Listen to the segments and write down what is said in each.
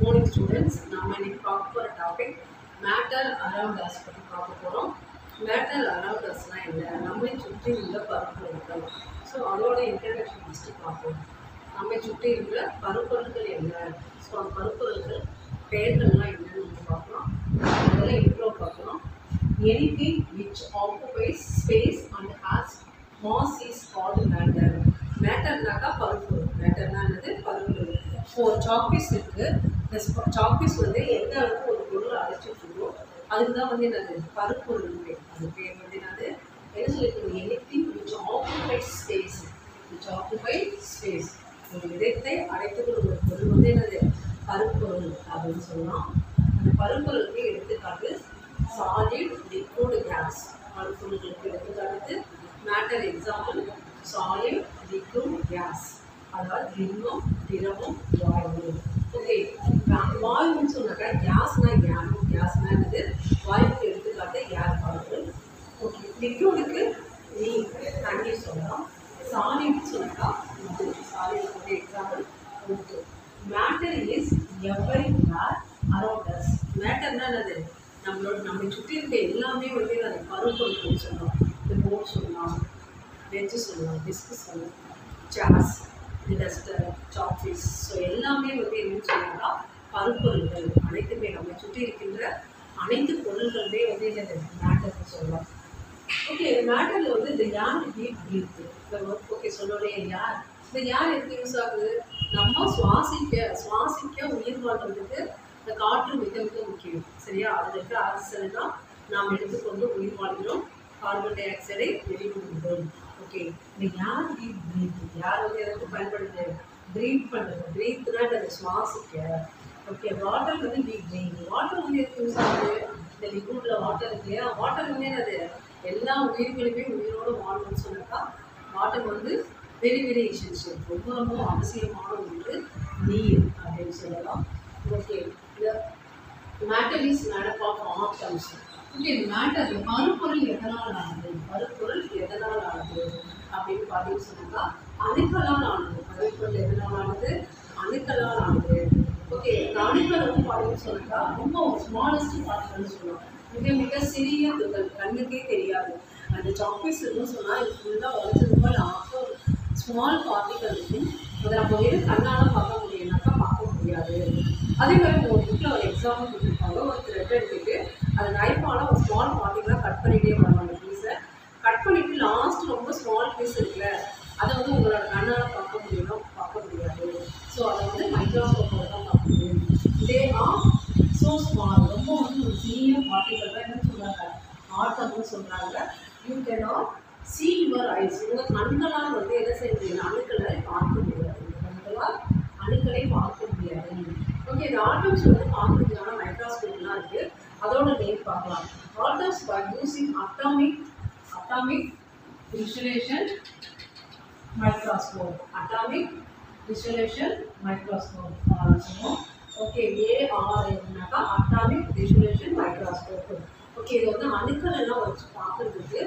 morning students. நம்ம இன்னைக்கு பார்க்க போகிற டாபிக் மேட்டர் அரவுண்ட் அஸ் பற்றி பார்க்க போகிறோம். மேட்டர் அரவுண்ட் அஸ்னால் என்ன, நம்மை சுற்றி உள்ள பருப்பொருட்கள். ஸோ அதோட இன்ட்ரடக்ஷன் ஃபஸ்ட்டு பார்ப்போம். நம்மை சுற்றி உள்ள பருப்பொருட்கள் என்ன, ஸோ அந்த பருப்பொருட்கள் பெயர்கள்லாம் என்னன்னு நம்ம பார்க்கலாம். அதெல்லாம் இன்ட்ரோ பார்க்கலாம். Anything which occupies space and has mass is called matter. மேட்டர்னாக்கா பருப்பொருள். மேட்டர்னா என்னது, பருப்பொருள். இப்போ ஒரு சாக்பீஸ் இருக்குது. இந்த சாக்பீஸ் வந்து எந்த அளவுக்கு ஒரு பொருள் அழைச்சிட்ருக்கோ அதுக்கு தான் வந்து என்னது பருப்பொருள் பேர். அது பேர் வந்து என்னது என்ன சொல்லியிருக்கோம், anything which occupies space. which occupies space. ஒரு இடத்தை அடைத்துக்கொள்ள ஒரு பொருள் வந்து என்னது பருப்பொருள் அப்படின்னு சொல்லலாம். அந்த பருப்பொருளுக்கு எடுத்துக்காட்டு சாலிட், லிக்விட், கேஸ். பருப்பொருளுக்கு எடுத்துக்காட்டு matter. Example solid, liquid, gas. அதாவது திண்மம், திரவம், வாயு. ஓகே, வாயுன்னு சொன்னாக்கா கேஸ்னா ஏர். கேஸ்னா என்னது, வாயுக்கு எடுத்துக்காட்டு ஏர் பார்ட்டிகல். ஓகே, லிக்விடுக்கு நீர், தண்ணி சொல்லலாம். சாலிட் சொன்னாக்கா உப்பு. சாலிட் எக்ஸாம்பிள் உப்பு. Matter is everywhere around us. மேட்டர்னா என்னது, நம்மளை சுற்றி இருக்க எல்லாமே வந்து அது பருப்பொருட்கள் சொல்லலாம். இந்த போர்ட் சொல்லலாம், பெஞ்சு சொல்லலாம், டிஸ்க் சொல்லலாம், சேர்ஸ், டஸ்டர், சாக்பீஸ். ஸோ எல்லாமே வந்து என்னன்னு சொன்னாங்கன்னா பருப்பொருட்கள். அனைத்துமே நம்மை சுற்றி இருக்கின்ற அனைத்து பொருள்களுமே வந்து என்னது மேட்டர்னு சொல்லலாம். ஓகே, மேட்டரில் வந்து இந்த யார் ஹீட் பிரீத். ஓகே, சொல்லவே யார், இந்த யார் எதுக்கு யூஸ் ஆகுது, நம்ம சுவாசிக்க உயிர் வாழ்றதுக்கு இந்த காற்று மிக மிக முக்கியம். சரியா, அதில் இருக்க ஆக்சிஜனை தான் நாம் எடுத்துக்கொண்டு உயிர் வாழ்கிறோம். கார்பன் டை ஆக்சைடை வெளியிடுகிறோம். ஓகே, இந்த யார் ஹீட் பிரீத். யார் வந்து எதுக்கு பயன்படுது, பிரீத் பண்ணுறது. பிரீத்னா அதை சுவாசிக்க. ஓகே, வாட்டர் வந்து வி ட்ரிங்க். வாட்டர் வந்து எதுக்கு யூஸ் ஆகுது, இந்த லிக்விடில் வாட்டர் இருக்கு இல்லையா, வாட்டர் வந்து என்னது எல்லா உயிர்களுமே உயிரோடு வாழணும்னு சொன்னாக்கா வாட்டர் வந்து வெரி வெரி எசென்ஷியல், ரொம்ப ரொம்ப அவசியமான ஒன்று நீர் அப்படின்னு சொல்லலாம். ஓகே, இந்த matter is made up of atoms. Okay, matter பருப்பொருள் எதனால் ஆனது, பருப்பொருள் எதனால் ஆனது அப்படின்னு பார்த்தீங்கன்னு சொன்னாக்கா அணுக்களால் ஆனது. பருப்பொருள் எதனால் ஆனது, அணுக்களால் ஆனது. ஓகே, இந்த அணுக்கள் வந்து பார்த்தீங்கன்னு சொன்னாக்கா ரொம்ப ஸ்மாலஸ்ட் பார்ட்டிகள்னு சொல்லுவாங்க. மிக மிக சிறிய துகள், கண்ணுக்கே தெரியாது. அந்த சாக்பீஸ் இருக்குன்னு சொன்னால் இது ஃபுல்லாக உடச்சது போல் ஆக ஸ்மால் பார்ட்டிகல் இருக்கும். அதை நம்ம வெறும் கண்ணால் பார்க்க முடியும்னாக்கா பார்க்க முடியாது. அதே மாதிரி ஒரு புக்கில் ஒரு எக்ஸாம்பிள் கொடுத்துருப்பாங்க. ஒரு த்ரெட் எடுத்துட்டு அது நைஃபால் ஒரு ஸ்மால் பார்ட்டிகலாக கட் பண்ணிகிட்டே வருவாங்க. அந்த பீஸை கட் பண்ணிவிட்டு லாஸ்ட் ரொம்ப ஸ்மால் பீஸ் இருக்குல்ல, அதை வந்து உங்களோட கண்ணால் பார்க்க முடியும்னா பார்க்க முடியாது. ஸோ அதை வந்து மைக்ரோஸ்கோப்போட தான் பார்க்க முடியும். இதே ஸோ ஸ்மால், ரொம்ப வந்து ஒரு சிறிய பார்ட்டிகல் தான் என்ன சொல்கிறாங்க, ஆட்டம்னு சொல்கிறாங்க. You cannot see your eyes. உங்கள் கண்களால் வந்து என்ன செய்ய முடியாது, அணுக்களை பார்க்க முடியாது. கண்களால் அணுக்களை பார்க்க முடியாது. ஓகே, இந்த ஆட்டம்ஸ் வந்து பார்க்கறதுக்கான மைக்ரோஸ்கோப்லாம் இருக்குது. அதோட நேம் பார்க்கலாம். Atoms by using atomic visualisation microscope. Atomic visualisation microscope சொல்லுவோம். ஓகே, ARMனாக்கா அட்டாமிக் விசுவலேஷன் மைக்ரோஸ்கோப். ஓகே, இது வந்து அணுக்கள் எல்லாம் வச்சு பார்க்குறதுக்கு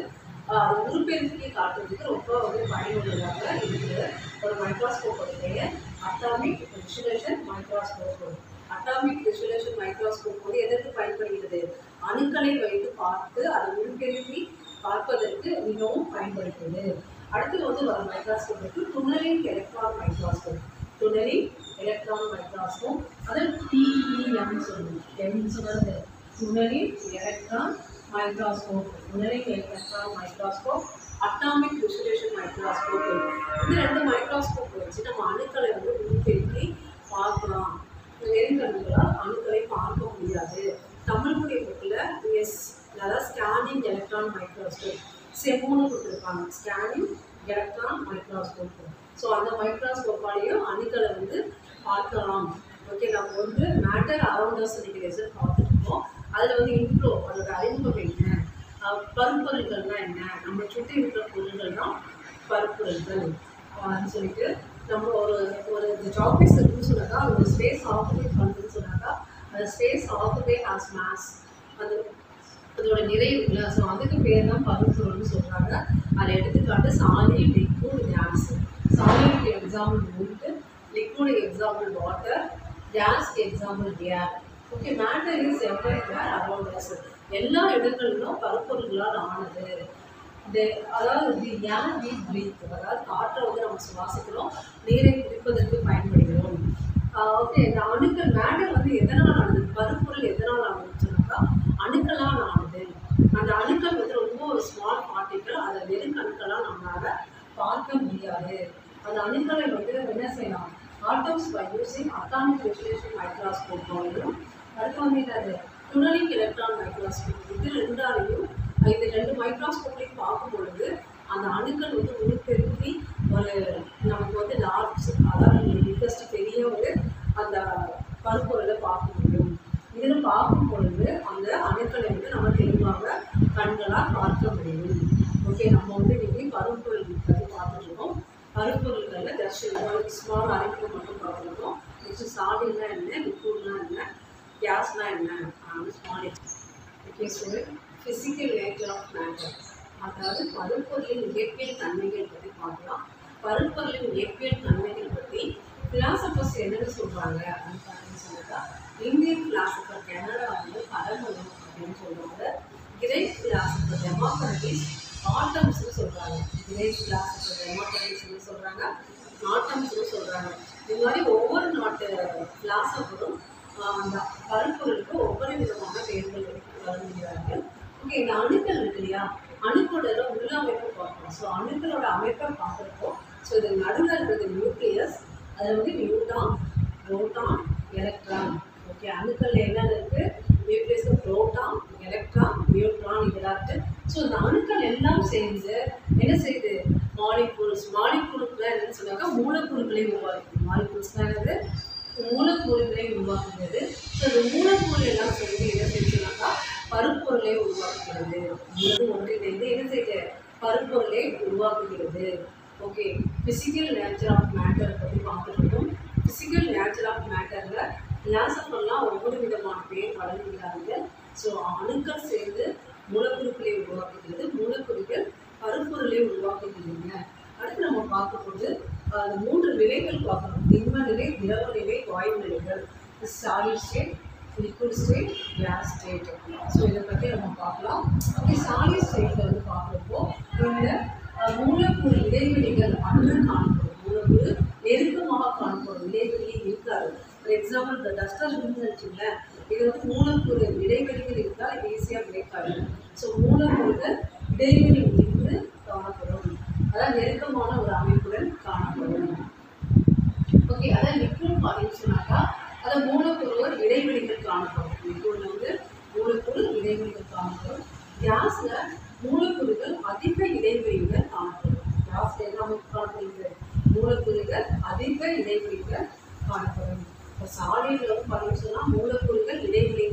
உருப்பெருக்கி காட்டுறதுக்கு ரொம்ப வந்து பயனுள்ளதாக இருக்குது. ஒரு மைக்ரோஸ்கோப்போட பெயர் atomic visualisation microscope. Atomic visualisation microscope வந்து எதற்கு பயன்படுகிறது, அணுக்களை வைத்து பார்த்து அதை உருப்பெருக்கி பார்ப்பதற்கு மிகவும் பயன்படுகிறது. அடுத்து வந்து வர மைக்ரோஸ்கோப் இருக்குது tunnelling electron microscope. Tunnelling electron microscope, அதில் TEM சொல்லுவோம். எம் சொன்னது tunnelling electron microscope. Tunnelling electron microscope, atomic visualisation microscope. இந்த ரெண்டு மைக்ரோஸ்கோப் வச்சு நம்ம அணுக்களை வந்து உருப்பெருக்கி பார்க்கலாம். நெருங்கண்களால் அணுக்களை பார்க்க முடியாது. தமிழ்மொழி புக்கில் அதாவது ஸ்கேனிங் எலக்ட்ரான் மைக்ரோஸ்கோப் செமோன்னு கொடுத்துருப்பாங்க. Scanning electron microscope. ஸோ அந்த மைக்ரோஸ்கோப்பாலேயும் அணுக்களை வந்து பார்க்கலாம். ஓகே, நம்ம வந்து மேட்டர் அரவுண்ட் அஸ் லெசன் பார்த்துருக்கோம். அதில் வந்து இன்ட்ரோ, அதோட அறிமுகம் என்ன, பருப்பொருள்கள்னால் என்ன, நம்ம சுற்றி இருக்கிற பொருள்கள் தான் பருப்பொருள்கள் அப்படின்னு சொல்லிட்டு நம்ம ஒரு இந்த சாக்பீஸ் இருக்குன்னு சொன்னாக்கா அது ஒரு ஸ்பேஸ் ஆக்குபை பண்ணுறதுன்னு சொன்னாக்கா அந்த ஸ்பேஸ் ஆக்குபை ஹாஸ் மாஸ். அதோட நிறைவு இல்லை. ஸோ அதுக்கு பேர் தான் பருப்பொருள்னு சொல்கிறாங்க. அதை எடுத்துக்காட்டு solid, liquid, gas. Solid example wood, liquid example water, gas example air. Okay, matter is everywhere around us. எல்லா இடங்களிலும் பருப்பொருள்களால் ஆனது. அதாவது ஏர் வி பிரீத், அதாவது காற்றை வந்து நம்ம சுவாசிக்கிறோம், நீரை குடிப்பதற்கு பயன்படுகிறோம். ஓகே, இந்த அணுக்கள் மேட்டர் வந்து எதனால் ஆனது, பருப்பொருள் எதனால் ஆனதுன்னு சொன்னாக்கா அணுக்களால் ஆனது. அந்த அணுக்கள் வந்து ரொம்ப ஒரு ஸ்மால் பார்ட்டிக்கல், அதை வெறும் அணுக்களால் நம்மளால பார்க்க முடியாது. அந்த அணுக்களை வந்து என்ன செய்யலாம், atoms by using atomic regulation microscope மூலம், அடுத்து வந்து அது துணலிங் எலக்ட்ரான் மைக்ரோஸ்கோப், இது ரெண்டு மைக்ரோஸ்கோப்லையும் பார்க்கும் பொழுது அந்த அணுக்கள் வந்து உருப்பெருக்கி ஒரு நமக்கு வந்து லார்ஜ், அதாவது பிக்கஸ்ட் பெரிய ஒரு அந்த பருப்பொருளை பார்க்க முடியும். இதில் பார்க்கும் பொழுது அந்த அணுக்களை வந்து நம்ம தெளிவாக கண்களால் பார்க்க முடியும். ஓகே, நம்ம வந்து இன்னைக்கு பருப்பொருள் பற்றி பார்த்துருக்கோம். பருப்பொருள்களில் ஜஸ்ட் ஸ்மால் அறிமுகம் மட்டும் பார்த்துருக்கோம். நெக்ஸ்ட் சாலிட்னா என்ன, லிக்விட்னா என்ன, கேஸ்னா என்ன, small. Okay student, physical nature of matter, அதாவது பருப்பொருளின் இயற்பியல் தன்மைகள் பற்றி பார்க்கலாம். பருப்பொருளின் இயற்பியல் தன்மைகள் பற்றி பிலாசபர்ஸ் என்னென்னு சொல்கிறாங்க அப்படின்னு பார்த்தீங்கன்னு சொன்னாக்கா, இந்தியன் பிலாசபர் கனடா வந்து பரமலம் அப்படின்னு சொல்கிறாங்க. கிரேக் பிலாசபர் டெமோக்ரட்டிஸ் ஆட்டம்ஸ்னு சொல்கிறாங்க. கிரேக் பிலாசபர் டெமோக்ரட்டிஸ்னு சொல்கிறாங்க, ஆட்டம்ஸ்னு சொல்கிறாங்க. இது மாதிரி ஒவ்வொரு நாட்டு பிலாசபரும் அந்த பருப்பொருளுக்கு ஒவ்வொரு விதமான பெயர்கள் வழங்குகிறார்கள். ஓகே, இந்த அணுக்கள் இருக்கு இல்லையா, அணுக்களோட உள்ள அமைப்பை பார்க்கணும். ஸோ அணுக்களோட அமைப்பை பார்க்குறப்போ, ஸோ இது நடுவில் இருக்கிறது நியூக்ளியஸ், அதில் வந்து நியூட்ரான், புரோட்டான், எலக்ட்ரான். ஓகே, அணுக்கள் என்னென்ன இருக்குது, நியூக்ளியஸ், புரோட்டான், எலக்ட்ரான், நியூட்ரான், இதெல்லாம் இருக்குது. ஸோ இந்த அணுக்கள் எல்லாம் சேர்ந்து என்ன செய்யுது, மாலிகூல்ஸ். மாலிகூலுக்குலாம் என்னன்னு சொன்னாக்கா மூலக்கூறுகளை உருவாக்குது. மாலிகூல்ஸ்லாம் என்னது, மூலக்கூறுகளை உருவாக்குகிறது. ஸோ இந்த மூலக்கூறு எல்லாம் சேர்ந்து என்ன செஞ்சுனாக்கா பருப்பொருளை உருவாக்குகிறது. ஒன்றிணைந்து என்ன செய்யுது, பருப்பொருளை உருவாக்குகிறது. Okay, physical nature of matter பற்றி பார்த்துருக்கோம். ஃபிசிக்கல் நேச்சர் ஆஃப் மேட்டரில் பிலாசபர்லாம் ஒவ்வொரு விதமான பேர் வழங்குகிறார்கள். ஸோ அணுக்கள் சேர்ந்து மூலக்கூறுகளை உருவாக்குகிறது, மூலக்கூறுகள் பருப்பொருளை உருவாக்குகிறீங்க. அடுத்து நம்ம பார்க்கும்போது அந்த 3 நிலைகள் பார்க்கணும். திண்ம நிலை, திரவ நிலை, வாயு நிலைகள். Solid state, liquid state, gas state. So இதை பற்றி நம்ம பார்க்கலாம். ஓகே, சாலிட் ஸ்டேட்டில் வந்து பார்க்குறப்போ இந்த மூலக்கூறு இடைவெளிகள் அன்று காணப்படும். மூலக்கூறு நெருக்கமாக காணப்படும், இடைவெளியே இருக்காது. ஃபார் எக்ஸாம்பிள் இந்த டஸ்டர் இருந்துச்சுங்கள, இது வந்து மூலக்கூறு இடைவெளிகள் இருந்தால் இது ஈஸியாக பிரேக் ஆகிடும். ஸோ மூலக்கூறுகள் இடைவெளி இருந்து காணப்படும், அதாவது நெருக்கமான ஒரு அமைப்புடன் காணப்படும். ஓகே, அதாவது லிக்விட் பார்த்தீங்கன்னு சொன்னாக்கா அதை மூலக்கூறுகள் இடைவெளிகள் காணப்படும். லிக்விட்ல வந்து மூலக்கூறு இடைவெளிகள் காணப்படும். கேஸ்ல மூலக்கூறுகள் அதிக இடைவெளிகள் காணப்படும். கேஸ்ல எல்லாமே காணப்படுகிறது, மூலக்கூறுகள் அதிக இடைவெளிகள் காணப்படும். இப்போ சாலிட்ல வந்து பார்த்தீங்கன்னு சொன்னால் மூலக்கூறுகள் இடைவெளி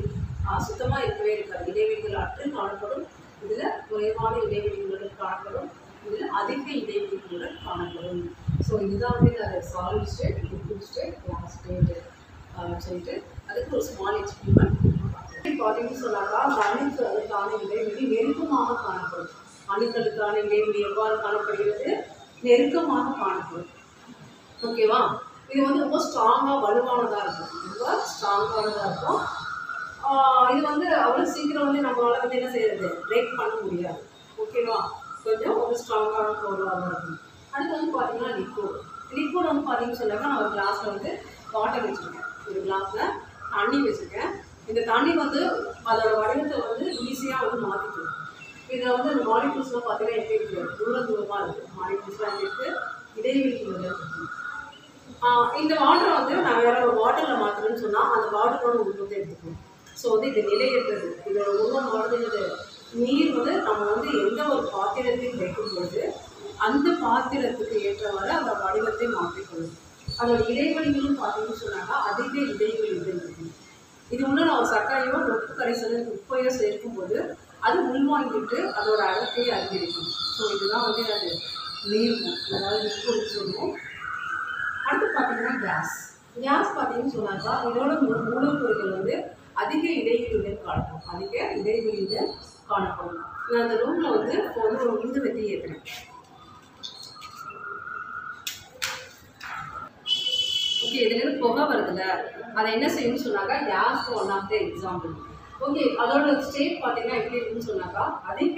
சுத்தமாக இருக்கவே இருக்காது, இடைவெளிகள் அற்று காணப்படும். இதில் குறைவான இடைவெளிகளுடன் காணப்படும், இதில் அதிக இடைவெளிகளுடன் காணப்படும். ஸோ இதுதான் வந்து இந்த solid state, liquid state, gas state சொல்லிட்டு அதுக்கு ஒரு ஸ்மால் எக்ஸ்பிரிமெண்ட் பார்த்தீங்கன்னு சொன்னாக்கா அந்த அணுக்களுக்கான இடைவெளி நெருக்கமாக காணப்படும். அணுக்களுக்கான இடைவெளி எவ்வாறு காணப்படுகிறது, நெருக்கமாக காணப்படும். ஓகேவா, இது வந்து ரொம்ப ஸ்ட்ராங்காக வலுவானதாக இருக்கும், ரொம்ப ஸ்ட்ராங்கானதாக இருக்கும். இது வந்து அவ்வளோ சீக்கிரம் வந்து நம்மளால் வந்து என்ன செய்யறது, பிரேக் பண்ண முடியாது. ஓகேவா, கொஞ்சம் ஒரு ஸ்ட்ராங்கான பொருளாக இருக்கும். அடுத்து வந்து பார்த்தீங்கன்னா லிக்விட். லிக்விட் வந்து பார்த்தீங்கன்னு சொன்னாக்கா நான் ஒரு கிளாஸில் வந்து வாட்டர் வச்சுருக்கேன், ஒரு கிளாஸில் தண்ணி வச்சுருக்கேன். இந்த தண்ணி வந்து அதோட வடிவத்தை வந்து ஈஸியாக வந்து மாற்றிக்கணும். இதில் வந்து அந்த மாலிகூல்ஸ்லாம் பார்த்தீங்கன்னா எப்படி இருக்குது, தூரமாக இருக்குது. மாலிகூல்ஸ்லாம் எப்படி இருக்குது, இடைவெளிகள் இருக்குது. இந்த வாட்டரை வந்து நான் வேற ஒரு வாட்டரில் மாற்றுறேன்னு சொன்னால் அந்த வாட்டரோட உருவத்தை எடுத்துக்கணும். ஸோ வந்து இது நிலையற்றது. இதோட உருவம் வந்து நீர் வந்து நம்ம வந்து எந்த ஒரு பாத்திரத்தையும் வைக்கும்போது அந்த பாத்திரத்துக்கு ஏற்றவாறு அந்த வடிவத்தை மாற்றிக்கணும். அதோட இடைவெளிகளும் பார்த்தீங்கன்னு சொன்னாக்கா அதிக இடைவெளிகள் இருக்கும். இது ஒன்று நான் ஒரு சர்க்கரையோ உப்பு கரைசலோ உப்பையோ சேர்க்கும்போது அது உள்வாங்கிட்டு அதோட அடர்த்தியை அதிகரிக்கும். ஸோ இதுதான் வந்து அது நீர்மம், அதாவது லிக்விட் சொல்லுவோம். அடுத்து பார்த்தீங்கன்னா கேஸ். கேஸ் பார்த்தீங்கன்னு சொன்னாக்கா இதோட மூலக்கூறுகள் வந்து அதிக இடைவெளியுடன் காணப்படும், அதிக இடைவெளியுடன் காணப்படும். நான் அந்த ரூமில் வந்து இப்போ வந்து ஒரு உளுந்து வெட்டி ஏற்றுறேன். ஓகே, ஓகே, இதுலேருந்து புகை வருதுல்ல, அதை என்ன செய்யணும்னு சொன்னாக்கா gas one of the example. Okay, அதோட ஸ்டேட் பார்த்தீங்கன்னா எப்படி இருக்குன்னு சொன்னாக்கா அதிக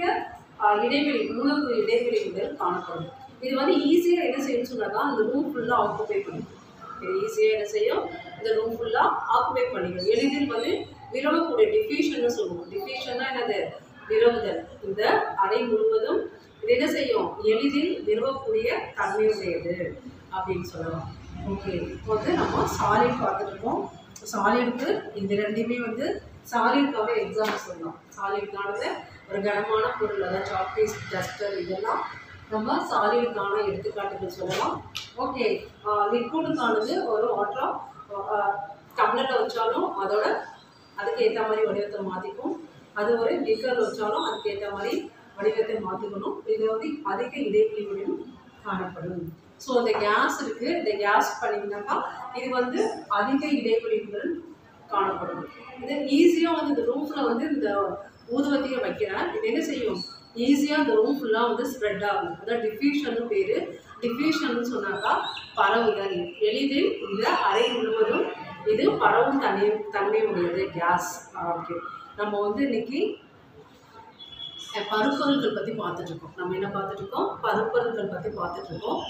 இடைவெளி, மூலக்கூறு இடைவெளிகள் காணப்படும். இது வந்து ஈஸியாக என்ன செய்யணும்னு சொன்னாக்கா அந்த ரூம் ஃபுல்லாக ஆக்குபை பண்ணிக்கும். இது ஈஸியாக என்ன செய்யும், இந்த ரூம் ஃபுல்லாக ஆக்குபை பண்ணிக்கும். எளிதில் வந்து விரவக்கூடிய டிஃப்யூஷன் சொல்லுவோம். டிஃப்யூஷன்னா என்னது, விரவுதல். இந்த அறை முழுவதும் இது என்ன செய்யும், எளிதில் விரவக்கூடிய தன்மையுடையது அப்படின்னு சொல்லலாம். ஓகே, இப்போ வந்து நம்ம சாலிட் பார்த்துருக்கோம். சாலிடுக்கு இது ரெண்டுமே வந்து சாலிடுக்கான எக்ஸாம்பிள் சொல்லலாம். சாலிடுக்கானது ஒரு கனமான பொருள், அதாவது சாக்பீஸ், டஸ்டர், இதெல்லாம் நம்ம சாலிடுக்கான எடுத்துக்காட்டுகள் சொல்லலாம். ஓகே, லிக்விடுக்கானது ஒரு வாட்டர் டம்ளரில் வச்சாலும் அதோட அதுக்கு ஏற்ற மாதிரி வடிவத்தை மாற்றிக்கும். அது ஒரு லிக்கர் வச்சாலும் அதுக்கு ஏற்ற மாதிரி வடிவத்தை மாற்றிக்கணும். இது வந்து அதிக இடைவெளியுடன் காணப்படும். ஸோ இந்த கேஸ் இருக்குது, இந்த கேஸ் பண்ணிங்கனாக்கா இது வந்து அதிக இடைவெளியுடன் காணப்படும். இது ஈஸியாக வந்து இந்த ரூஃபில் வந்து இந்த ஊதுவத்தியை வைக்கிறேன். இது என்ன செய்யும், ஈஸியாக இந்த ரூம் ஃபுல்லாக வந்து ஸ்ப்ரெட் ஆகும். அதான் டிஃப்யூஷன் பேர். டிஃப்யூஷன் சொன்னாக்கா பரவுதல். எளிதில் இந்த அறை முழுவதும் இது பரவும் தன்மை உடையது கேஸ். ஓகே, நம்ம வந்து இன்னைக்கு பருப்பொருட்கள் பற்றி பார்த்துட்ருக்கோம். நம்ம என்ன பார்த்துட்ருக்கோம், பருப்பொருட்கள் பற்றி பார்த்துட்ருக்கோம்.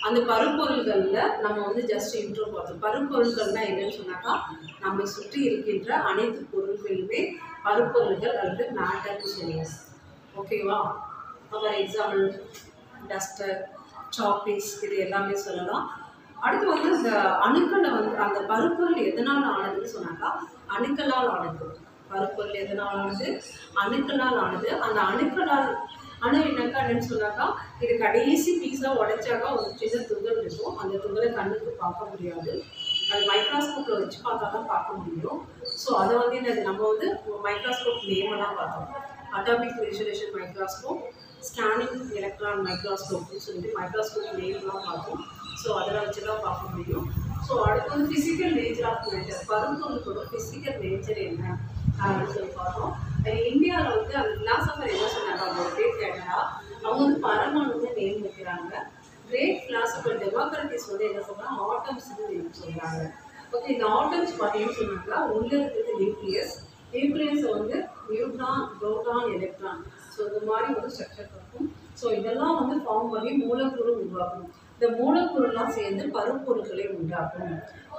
அந்த பருப்பொருள்களில் நம்ம வந்து ஜஸ்ட் இன்ட்ரோ பார்த்தோம். பருப்பொருட்கள்னால் என்னன்னு சொன்னாக்கா நம்மை சுற்றி இருக்கின்ற அனைத்து பொருட்களுமே பருப்பொருள்கள் அல்லது மேட்டர்னு சொல்லுவோம். ஓகேவா, ஃபார் எக்ஸாம்பிள் டஸ்டர், சாக்பீஸ், இது எல்லாமே சொல்லலாம். அடுத்து வந்து இந்த அணுக்களை வந்து அந்த பருப்பொருள் எதனால் ஆனதுன்னு சொன்னாக்கா அணுக்களால் ஆனது. பருப்பொருள் எதனால் ஆனது, அணுக்களால் ஆனது. அந்த அணுக்களால் அணு என்னன்னு சொன்னாக்கா இது கடைசி பீஸாக உடைச்சாக்கா ஒரு சின்ன துகள் இருக்கும். அந்த துகளை கண்ணுக்கு பார்க்க முடியாது, அது மைக்ரோஸ்கோப்பில் வச்சு பார்த்தா தான் பார்க்க முடியும். ஸோ அதை வந்து என்னது, நம்ம வந்து மைக்ரோஸ்கோப் நேமெல்லாம் பார்த்தோம். Atomic resolution microscope, scanning electron மைக்ரோஸ்கோப்னு சொல்லிட்டு மைக்ரோஸ்கோப் நேம்லாம் பார்த்தோம். ஸோ அதில் வச்சு தான் பார்க்க முடியும். ஸோ அடுத்து வந்து ஃபிசிக்கல் நேச்சர் ஆஃப் மேட்டர், பருப்பொருளோட ஃபிசிக்கல் நேச்சர் என்ன அப்படின்னு சொல்லி பார்த்தோம். இந்தியாவில் வந்து அந்த பிலாசபர் என்ன சொன்னாங்க, அவங்க பேர் கேட்டா அவங்க வந்து பரமாணுன்னு நேம் வைக்கிறாங்க. கிரேட் பிலாசபர் டெமோக்ரட்டிஸ் வந்து என்ன சொல்கிறாங்க, ஆட்டம்ஸ்ன்னு நேம் சொல்கிறாங்க. ஓகே, இந்த ஆட்டம்ஸ் பார்த்தீங்கன்னு சொன்னாக்கா உள்ள இருக்கிறது நியூக்ளியஸ். நியூக்ளியஸை வந்து நியூட்ரான், புரோட்டான், எலக்ட்ரான், ஸோ இந்த மாதிரி ஒரு ஸ்ட்ரக்சர் இருக்கும். ஸோ இதெல்லாம் வந்து ஃபார்ம் பண்ணி மூலக்கூறு உருவாக்கும். இந்த மூலக்கூறுலாம் சேர்ந்து பருப்பொருட்களை உண்டாக்கும்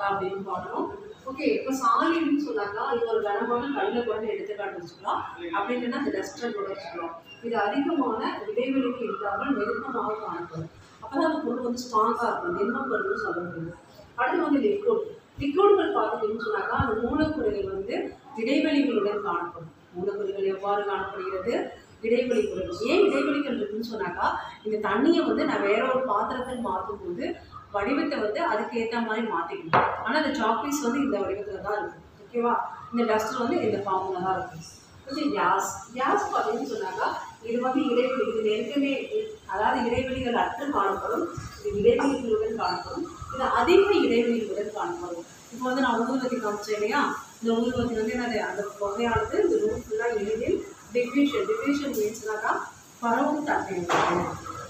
அப்படின்னு பார்க்கணும். ஓகே, இப்போ சாலிட்னு சொன்னாக்கா இது ஒரு கனமான கல்லில் கூட எடுத்துக்காட்டு வச்சுக்கலாம். அப்படின்னா அந்த டஸ்டர் கூட வச்சுக்கலாம். இது அதிகமான இடைவெளிக்கு இல்லாமல் நெருக்கமாக காணப்படும். அப்போ தான் அந்த பொருள் வந்து ஸ்ட்ராங்காக இருக்கும், திண்ம பொருள்னு சொல்ல முடியும். அடுத்து வந்து லிக்விட். லிக்விடுகள் பார்த்தீங்கன்னு சொன்னாக்கா அந்த மூலக்கூறுகள் வந்து இடைவெளிகளுடன் காணப்படும். மூலக்கூறுகள் எவ்வாறு காணப்படுகிறது, இடைவெளிகள். ஏன் இடைவெளிகள் இருக்குன்னு சொன்னாக்கா இந்த தண்ணியை வந்து நான் வேற ஒரு பாத்திரத்தில் மாற்றும் போது வடிவத்தை வந்து அதுக்கு ஏற்ற மாதிரி மாற்றிக்கணும். ஆனால் இந்த சாக்பீஸ் வந்து இந்த வடிவத்தில் தான் இருக்கும். ஓகேவா, இந்த டஸ்டர் வந்து இந்த ஃபார்மில் தான் இருக்கும். இது கேஸ். கேஸ் பார்த்தீங்கன்னு சொன்னாக்கா இது வந்து இடைவெளி, இது நெருக்கமே, அதாவது இடைவெளிகள் அற்று காணப்படும். இது இடைவெளிகளுடன் காணப்படும். இது அதிக இடைவெளிகளுடன் காணப்படும். இப்போ வந்து நான் ஊதுவத்தி காமிச்சேன் இல்லையா, இந்த ஊதுவத்தி வந்து என்னது, அந்த புகையானது இந்த ரூம் ஃபுல்லாக எளிதில் டிஃப்யூஷன் மீன்ஸ்னாக்கா பரவும் தன்மை இருக்குது.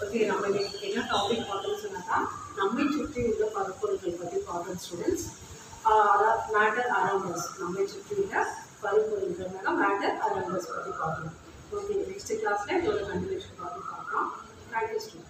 ஓகே, நம்ம இன்னைக்கு என்ன டாபிக் பார்த்தோம்னு சொன்னாக்கா நம்மை சுற்றி உள்ள பருப்பொருட்கள் பற்றி பார்த்தோம் ஸ்டூடெண்ட்ஸ். அதாவது மேட்டர் அரவுண்ட் அஸ், நம்மை சுற்றி உள்ள பருப்பொருட்கள்னாக்கா மேட்டர் அரவுண்ட் அஸ் பற்றி பார்த்தோம். ஓகே, நெக்ஸ்ட் கிளாஸில் இதோட கண்டினியூஷன் பார்த்து பார்க்கலாம். Thank you students.